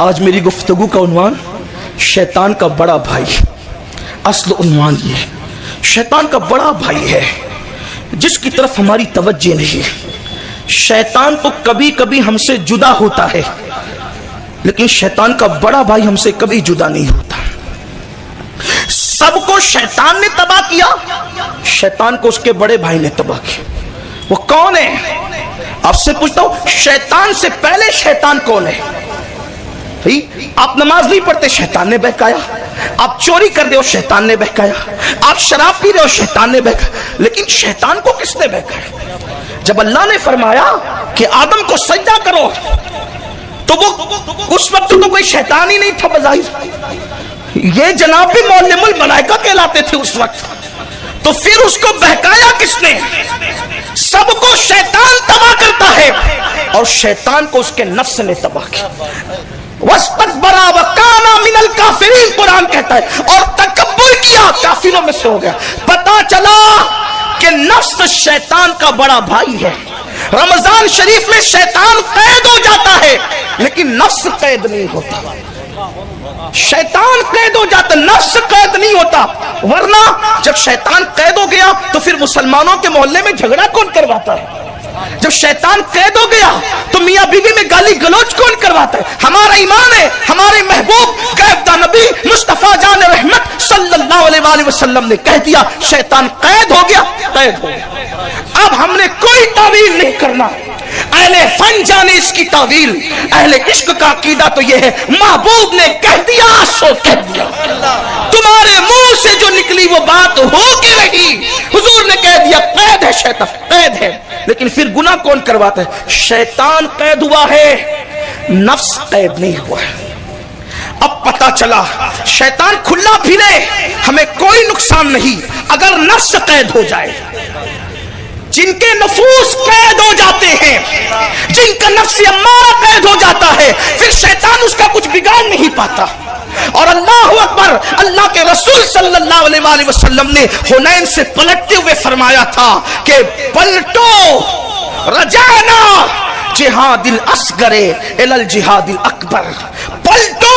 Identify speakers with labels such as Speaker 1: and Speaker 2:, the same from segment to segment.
Speaker 1: آج میری گفتگو کا عنوان شیطان کا بڑا بھائی. اصل عنوان یہ ہے شیطان کا بڑا بھائی ہے جس کی طرف ہماری توجہ نہیں ہے. شیطان تو کبھی کبھی ہم سے جدا ہوتا ہے لیکن شیطان کا بڑا بھائی ہم سے کبھی جدا نہیں ہوتا. سب کو شیطان نے تباہ کیا, شیطان کو اس کے بڑے بھائی نے تباہ کیا. وہ کون ہے؟ آپ سے پوچھتا ہوں, شیطان سے پہلے شیطان کون ہے؟ آپ نماز نہیں پڑھتے, شیطان نے بہکایا. آپ چوری کر رہے ہو, شیطان نے بہکایا. آپ شراب پی رہے ہو, شیطان نے بہکایا. لیکن شیطان کو کس نے بہکایا؟ جب اللہ نے فرمایا کہ آدم کو سجدہ کرو تو وہ اس وقت تو کوئی شیطان ہی نہیں تھا بظاہر, یہ جناب بھی معلم الملائکہ کہلاتے تھے اس وقت. تو پھر اس کو بہکایا کس نے؟ سب کو شیطان تباہ کرتا ہے اور شیطان کو اس کے نفس نے تباہ کیا. وَاسْتَكْبَرَ وَكَانَ مِنَ الْكَافِرِينَ قرآن کہتا ہے, اور تکبر کیا, کافروں میں سے ہو گیا. پتا چلا کہ نفس شیطان کا بڑا بھائی ہے. رمضان شریف میں شیطان قید ہو جاتا ہے لیکن نفس قید نہیں ہوتا. شیطان قید ہو جاتا, نفس قید نہیں ہوتا. ورنہ جب شیطان قید ہو گیا تو پھر مسلمانوں کے محلے میں جھگڑا کون کرواتا ہے؟ جب شیطان قید ہو گیا تو میاں بیوی میں گالی گلوچ کون کرواتا ہے؟ ہمارا ایمان ہے, ہمارے محبوب قیدہ نبی مصطفیٰ جان رحمت صلی اللہ علیہ وآلہ وسلم نے کہہ دیا شیطان قید ہو گیا, قید ہو گیا. اب ہم نے کوئی تعویل نہیں کرنا. اہل فن جانے اس کی تعویل, اہل عشق کا عقیدہ تو یہ ہے محبوب نے کہہ دیا سو کہہ دیا. تمہارے منہ سے جو نکلی وہ بات ہو کے رہی. حضور نے کہہ دیا قید ہے, شیطان قید ہے. لیکن پھر گناہ کون کرواتا ہے؟ شیطان قید ہوا ہے, نفس قید نہیں ہوا ہے. اب پتا چلا شیطان کھلا پھرے ہمیں کوئی نقصان نہیں اگر نفس قید ہو جائے. جن کے نفوس قید ہو جاتے ہیں, جن کا نفس امارہ قید ہو جاتا ہے, پھر شیطان اس کا کچھ بگاڑ نہیں پاتا. اور اللہ اکبر, اللہ کے رسول صلی اللہ علیہ وآلہ وسلم نے حنین سے پلٹتے ہوئے فرمایا تھا کہ پلٹو رجعنا جہاد الاصغر الی الجہاد الاکبر. پلٹو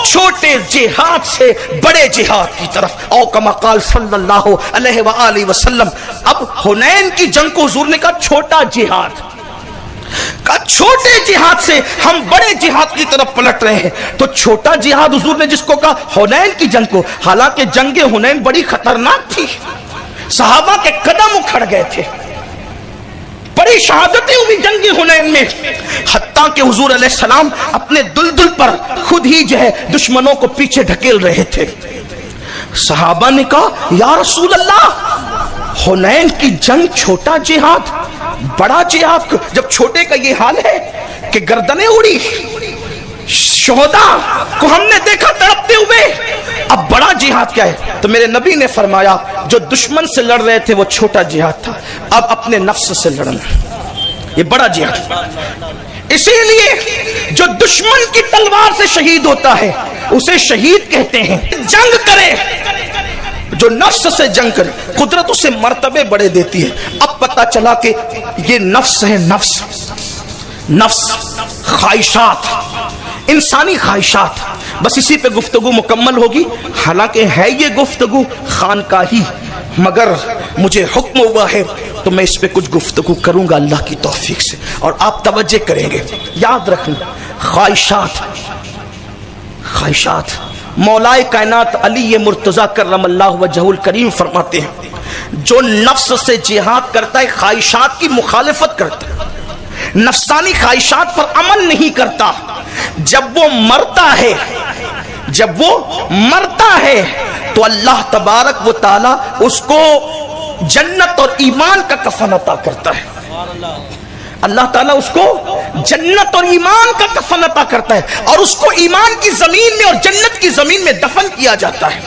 Speaker 1: چھوٹے جہاد سے بڑے جہاد کی طرف. او کما قال صلی اللہ علیہ وآلہ وسلم. اب حنین کی جنگ کو حضور نے کہا چھوٹا جہاد, کا چھوٹے جہاد سے ہم بڑے جہاد کی طرف پلٹ رہے ہیں. تو چھوٹا جہاد حضور نے جس کو کہا حنین کی جنگ کو, حالانکہ جنگ حنین بڑی خطرناک تھی, صحابہ کے قدم اکھڑ گئے تھے, بڑی شہادتیں ہوئی جنگ حنین میں. حتیٰ کہ حضور علیہ السلام اپنے دلدل پر خود ہی جو ہے دشمنوں کو پیچھے ڈھکیل رہے تھے. صحابہ نے کہا یا رسول اللہ حنین کی جنگ چھوٹا جہاد, بڑا جہاد. جب چھوٹے کا یہ حال ہے کہ گردنیں اڑی, شہداء کو ہم نے دیکھا تڑپتے ہوئے, اب بڑا جہاد کیا ہے؟ تو میرے نبی نے فرمایا جو دشمن سے لڑ رہے تھے وہ چھوٹا جہاد تھا, اب اپنے نفس سے لڑنا یہ بڑا جہاد. اسی لیے جو دشمن کی تلوار سے شہید ہوتا ہے اسے شہید کہتے ہیں. جنگ کرے, جو نفس سے جنگ کرے, قدرت اسے مرتبے بڑے دیتی ہے. اب پتا چلا کہ یہ نفس ہے, نفس خواہشات, انسانی خواہشات. بس اسی پہ گفتگو مکمل ہوگی. حالانکہ ہے یہ گفتگو خانقاہی, مگر مجھے حکم ہوا ہے تو میں اس پہ کچھ گفتگو کروں گا اللہ کی توفیق سے, اور آپ توجہ کریں گے. یاد رکھنا خواہشات. مولائے کائنات علی مرتضیٰ کرم اللہ وجہہ الکریم فرماتے ہیں جو نفس سے جہاد کرتا ہے خواہشات کی مخالفت کرتا ہے, نفسانی خواہشات پر عمل نہیں کرتا, جب وہ مرتا ہے تو اللہ تبارک و تعالی اس کو جنت اور ایمان کا کفن عطا کرتا ہے. اللہ تعالیٰ اس کو جنت اور ایمان کا کفن عطا کرتا ہے, اور اس کو ایمان کی زمین میں اور جنت کی زمین میں دفن کیا جاتا ہے.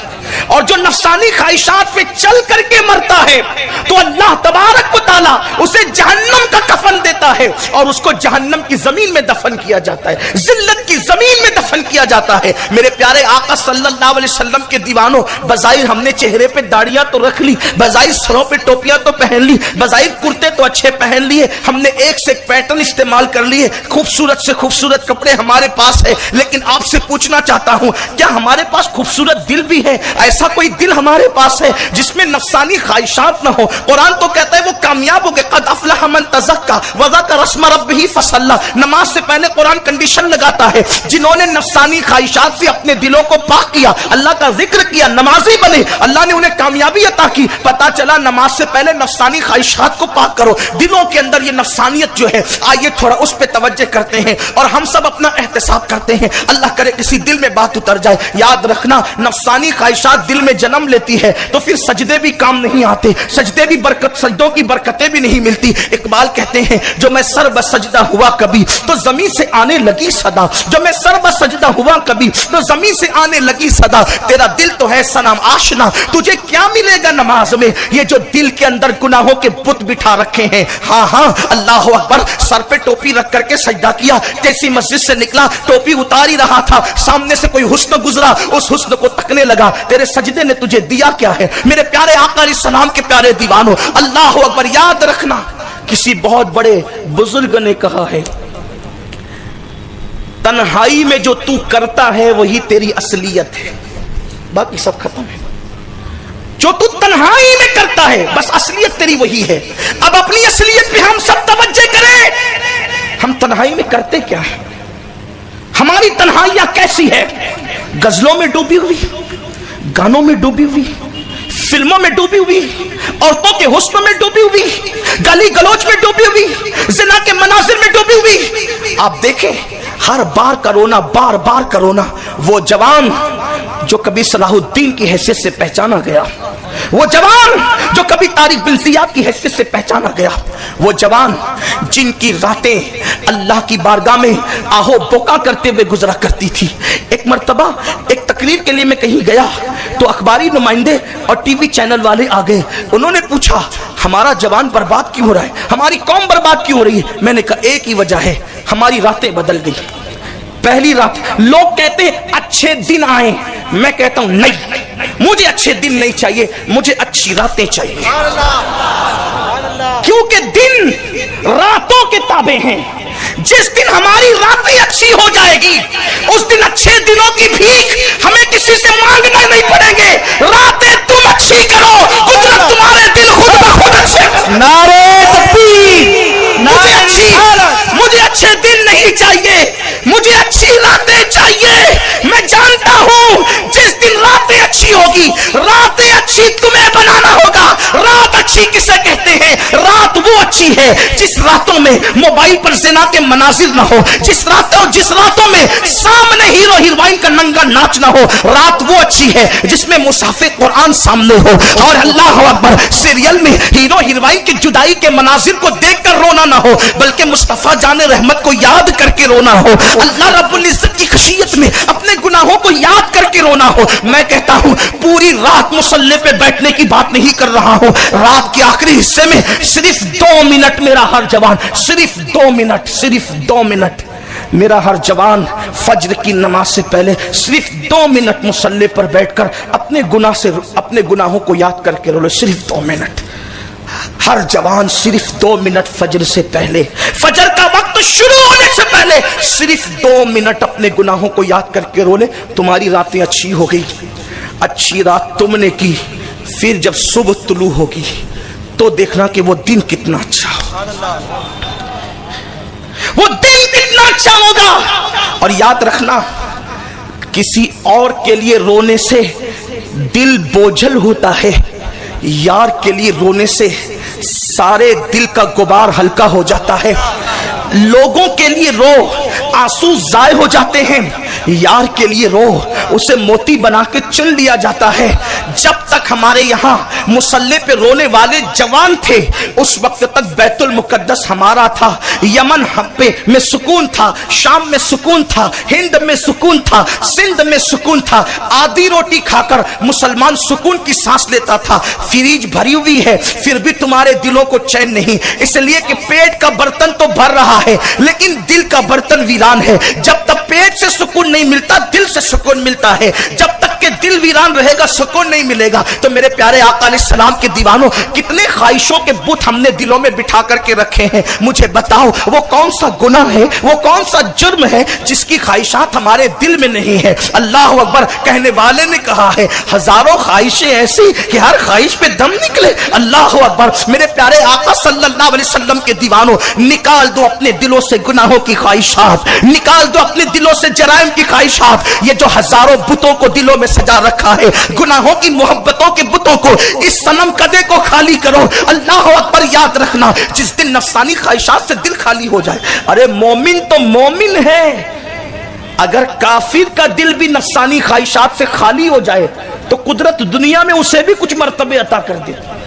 Speaker 1: اور جو نفسانی خواہشات پہ چل کر کے مرتا ہے تو اللہ تبارک و تعالیٰ اسے جہنم کا کفن دیتا ہے اور اس کو جہنم کی زمین میں دفن کیا جاتا ہے, ذلت کی زمین میں دفن کیا किया जाता है। मेरे प्यारे आका सल्लल्लाहु अलैहि वसल्लम के दीवानों, बज़ाहिर हमने चेहरे पे दाढ़ियां तो रख ली, बज़ाहिर सरों पे टोपियां तो पहन ली, बज़ाहिर कुर्ते तो अच्छे पहन लिए, हमने एक से एक पैटर्न इस्तेमाल कर लिए, खूबसूरत से खूबसूरत कपड़े हमारे पास है। लेकिन आपसे पूछना चाहता हूं, क्या हमारे पास खूबसूरत दिल भी है? ऐसा कोई दिल हमारे पास है जिसमें नफसानी ख्वाहिशात न हो? कुरान तो कहता है वो कामयाब हो गए, क़द अफ़लह मन तज़क्का व ज़करा रस्म रब्बिही फसल्ला। नमाज से पहले कुरान कंडीशन लगाता है, जिन्होंने नफसानी ख्वाहिशात से अपने दिलों को पाक किया, अल्लाह का जिक्र किया, नमाजी बने, अल्लाह ने उन्हें कामयाबी अता की। पता चला नमाज से पहले नफसानी ख्वाहिशात को पाक करो, दिलों के अंदर ये नफसानियत जो है, आइए थोड़ा उस पे तवज्जो करते हैं और हम सब अपना एहतिसाब करते हैं। अल्लाह करे किसी दिल में बात उतर जाए। याद रखना, नफसानी ख्वाहिशात दिल में जन्म लेती है तो फिर सजदे भी काम नहीं आते, सजदे भी बरकत, सजदों की बरकतें भी नहीं मिलती। इकबाल कहते हैं, जो मैं सर बसजदा हुआ कभी तो जमीन से आने लगी सदा, जो मैं सर बसजदा हुआ कभी तो जमीन से आने लगी सदा। तेरा दिल तो है सनम आशना, तुझे क्या मिलेगा नमाज में? ये जो दिल के अंदर गुनाहों के बुत बिठा रखे हैं। हाँ हाँ, अल्लाह अकबर, सर पे टोपी रख करके सजदा किया, जैसी मस्जिद से निकला टोपी उतार ही रहा था, सामने से कोई हुस्न गुजरा, उस हुस्न को तकने लगा। तेरे सजदे ने तुझे दिया क्या है? मेरे प्यारे आका अलैहिस्सलाम के प्यारे दीवानों, अल्लाह अकबर, याद रखना, किसी बहुत बड़े बुजुर्ग ने कहा है, तन्हाई में जो तू करता है वही तेरी असलियत है, बाकी सब खत्म है। जो तू तन्हाई में करता है बस असलियत तेरी वही है। अब अपनी असलियत पे हम सब तवज्जो करें। हम तन्हाई में करते क्या है? हमारी तन्हाइयां कैसी है? गजलों में डूबी हुई, गानों में डूबी हुई, फिल्मों में डूबी हुई, औरतों के हुस्न में डूबी हुई, गाली गलौज में डूबी हुई, ज़िना के मनाजिर में डूबी हुई। आप देखें, हर बार करोना, बार बार करोना। वो जवान जो कभी सलाहुद्दीन की हैसियत से पहचाना गया, वो जवान जो कभी तारिक बिन ज़ियाद की हैसियत से पहचाना गया, वो जवान जिनकी रातें अल्लाह की बारगाह में आहो बोका करते हुए गुजरा करती थी। एक मर्तबा एक तकरीर के लिए मैं कहीं गया तो अखबारी नुमाइंदे और टीवी चैनल वाले आ गए। उन्होंने पूछा, हमारा जवान बर्बाद क्यों हो रहा है, हमारी कौम बर्बाद क्यों हो रही है? मैंने कहा एक ही वजह है, हमारी रातें बदल गई। पहली रात, लोग कहते हैं अच्छे दिन आए, मैं कहता हूं नहीं, मुझे अच्छे दिन नहीं चाहिए, मुझे अच्छी रातें चाहिए। क्योंकि दिन रातों के ताबे हैं। जिस दिन हमारी रातें अच्छी हो जाएगी उस दिन अच्छे दिनों की भीख हमें किसी से मांगना नहीं पड़ेंगे। रातें तुम अच्छी करो, कुदरत तुम्हारे दिन खुद ब खुद अच्छे।
Speaker 2: नारे तकबीर,
Speaker 1: मुझे अच्छे दिन नहीं चाहिए, मुझे अच्छी रातें चाहिए। मैं जानता हूं जिस दिन रातें अच्छी होगी, रातें अच्छी तुम्हें बनाना होगा। रात अच्छी किसे कहते हैं? रात वो अच्छी है जिस रातों में मोबाइल पर ज़िना के मनाजिर ना हो, जिस रातों में सामने हीरो हीरोइन का नंगा नाच ना हो। रात वो अच्छी है जिसमें मुसाफिर कुरान सामने हो और अल्लाह अकबर सीरियल में हीरो हीरोइन की जुदाई के मनाजिर को देखकर रोना ना हो, बल्कि मुस्तफा जाने रहमत को याद करके रोना हो, अल्लाह रब्बुल इज्जत की खुशियत में अपने गुनाहों को याद करके रोना हो। मैं कहता हूं पूरी रात मुसल्ले पे बैठने की बात नहीं कर रहा हूं, रात के आखिरी हिस्से में सिर्फ 2 मिनट मेरा हर जवान, सिर्फ 2 मिनट, सिर्फ 2 मिनट मेरा हर जवान फज्र की नमाज से पहले सिर्फ 2 मिनट मुसल्ले पर बैठकर अपने गुनाहों को याद करके रो लो। सिर्फ 2 मिनट हर जवान, सिर्फ 2 मिनट फजर से पहले, फजर का वक्त शुरू होने से पहले सिर्फ 2 मिनट अपने गुनाहों को याद करके रो ले। तुम्हारी रातें अच्छी हो गई। अच्छी रात तुमने की, फिर जब सुबह तुलू होगी तो देखना कि वो दिन कितना अच्छा हो, वो दिन कितना अच्छा होगा। और याद रखना, किसी और के लिए रोने से दिल बोझल होता है, यार के लिए रोने से सारे दिल का गुबार हल्का हो जाता है। लोगों के लिए रो, आंसू जाए हो जाते हैं, यार के लिए रो, उसे मोती बना के चुन लिया जाता है। जब तक हमारे यहाँ मुसल्ले पे रोने वाले जवान थे उस वक्त तक बैतुल मुकद्दस हमारा था, यमन में सुकून था, शाम में सुकून था, हिंद में सुकून था, सिंध में सुकून था। आधी रोटी खाकर मुसलमान सुकून की सांस लेता था। फ्रीज भरी हुई है फिर भी तुम्हारे दिलों को चैन नहीं, इसलिए कि पेट का बर्तन तो भर रहा है लेकिन दिल का बर्तन वीरान है। जब तक पेट से सुकून نہیں ملتا، دل سے سکون ملتا ہے. جب تک کہ دل ویران رہے گا سکون نہیں ملے گا. تو میرے پیارے آقا علیہ السلام کے دیوانوں، کتنے خواہشوں کے بت ہم نے دلوں میں بٹھا کر کے رکھے ہیں. مجھے بتاؤ وہ کون سا گناہ ہے، وہ کون سا جرم ہے جس کی خواہشات ہمارے دل میں نہیں ہے؟ اللہ اکبر. کہنے والے نے کہا ہے ہزاروں خواہشیں ایسی کہ ہر خواہش پہ دم نکلے. اللہ اکبر. میرے پیارے آقا صلی اللہ علیہ وسلم کے دیوانوں، نکال دو اپنے دلوں سے گناہوں کی خواہشات، نکال دو اپنے دلوں سے جرائم کی خواہشات. یہ جو ہزاروں بتوں کو دلوں میں سجا رکھا ہے، گناہوں کی محبتوں کے بتوں کو، اس صنم کدے کو خالی کرو. اللہ اکبر. یاد رکھنا جس دن نفسانی خواہشات سے دل خالی ہو جائے، ارے مومن تو مومن ہے، اگر کافر کا دل بھی نفسانی خواہشات سے خالی ہو جائے تو قدرت دنیا میں اسے بھی کچھ مرتبے عطا کر دیتی.